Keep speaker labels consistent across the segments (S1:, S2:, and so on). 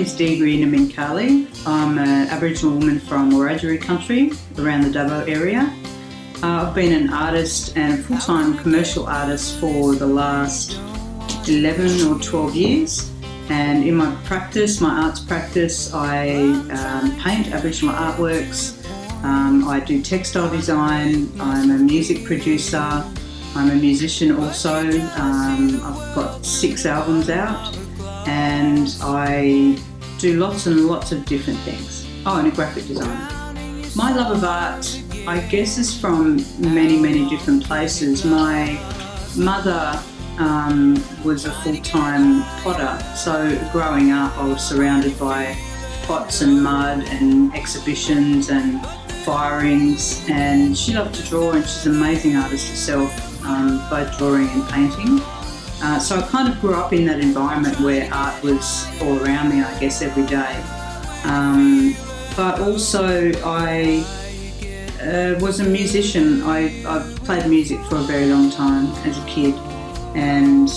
S1: is Greer-Yindimincarlie. I'm an Aboriginal woman from Wiradjuri country, around the Dubbo area. I've been an artist and a full-time commercial artist for the last 11 or 12 years. And in my practice, my arts practice, I paint Aboriginal artworks, I do textile design, I'm a music producer, I'm a musician also. I've got 6 albums out and I do lots and lots of different things. Oh, and a graphic designer. My love of art, I guess, is from many, many different places. My mother was a full-time potter, so growing up I was surrounded by pots and mud and exhibitions and firings, and she loved to draw, and she's an amazing artist herself, both drawing and painting. So I kind of grew up in that environment where art was all around me, I guess, every day. But also I was a musician. I've played music for a very long time as a kid, and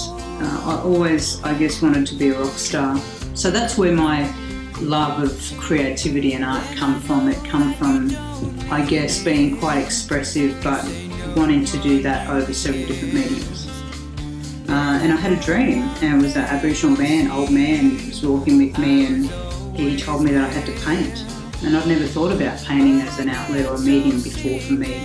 S1: I always, I guess, wanted to be a rock star. So that's where my love of creativity and art come from. It come from, I guess, being quite expressive but wanting to do that over several different mediums. And I had a dream, and it was an Aboriginal man, old man, who was walking with me, and he told me that I had to paint. And I'd never thought about painting as an outlet or a medium before for me.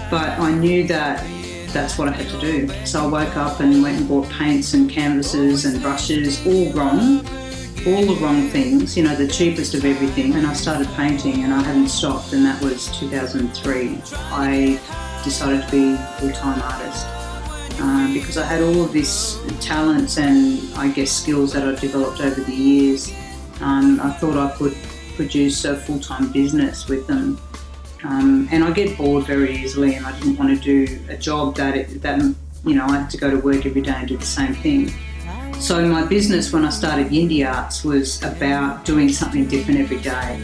S1: But I knew that that's what I had to do. So I woke up and went and bought paints and canvases and brushes, all the wrong things, you know, the cheapest of everything. And I started painting, and I haven't stopped, and that was 2003. I decided to be a full-time artist because I had all of these talents and, I guess, skills that I've developed over the years. I thought I could produce a full-time business with them. And I get bored very easily, and I didn't want to do a job that you know, I had to go to work every day and do the same thing. So my business, when I started Yindi Artz, was about doing something different every day,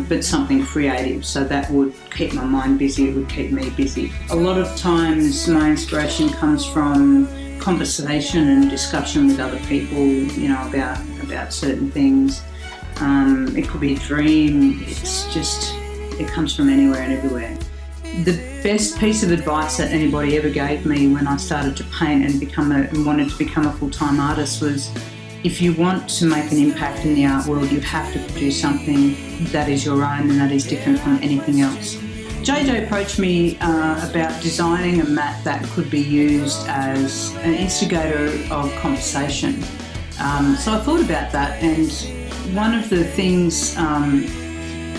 S1: but something creative. So that would keep my mind busy, it would keep me busy. A lot of times my inspiration comes from conversation and discussion with other people, you know, about certain things. It could be a dream. It comes from anywhere and everywhere. The best piece of advice that anybody ever gave me when I started to paint and wanted to become a full-time artist was, if you want to make an impact in the art world, you have to produce something that is your own and that is different from anything else. JJ approached me about designing a mat that could be used as an instigator of conversation. So I thought about that, and one of the things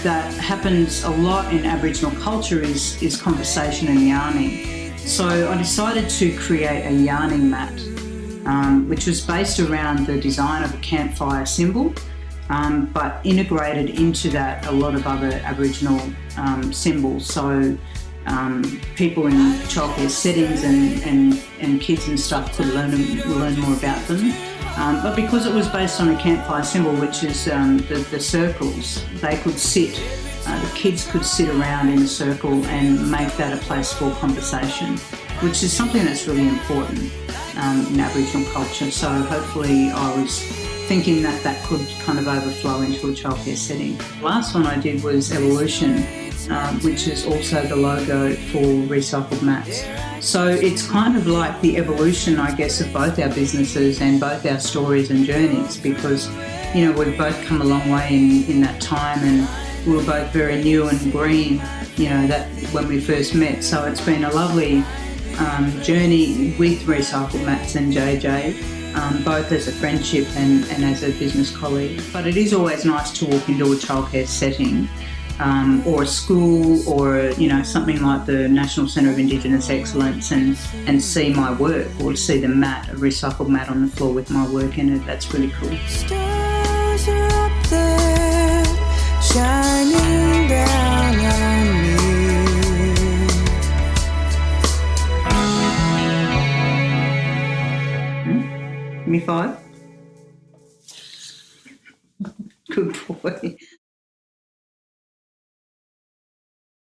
S1: that happens a lot in Aboriginal culture is conversation and yarning. So I decided to create a yarning mat, which was based around the design of a campfire symbol, but integrated into that a lot of other Aboriginal symbols. So people in childcare settings and kids and stuff could learn more about them. But because it was based on a campfire symbol, which is the circles, they could sit, the kids could sit around in a circle and make that a place for conversation, which is something that's really important in Aboriginal culture. So hopefully I was thinking that could kind of overflow into a childcare setting. The last one I did was Evolution, which is also the logo for recycled mats. So it's kind of like the evolution, I guess, of both our businesses and both our stories and journeys, because, you know, we've both come a long way in that time, and we were both very new and green, you know, that when we first met. So it's been a lovely journey with Recycled Mats and JJ, both as a friendship and as a business colleague. But it is always nice to walk into a childcare setting, or a school, or, you know, something like the National Centre of Indigenous Excellence, and see my work, or to see the mat, a recycled mat on the floor with my work in it. That's really cool.
S2: Stars are up there, shining down on me.
S1: Give me 5.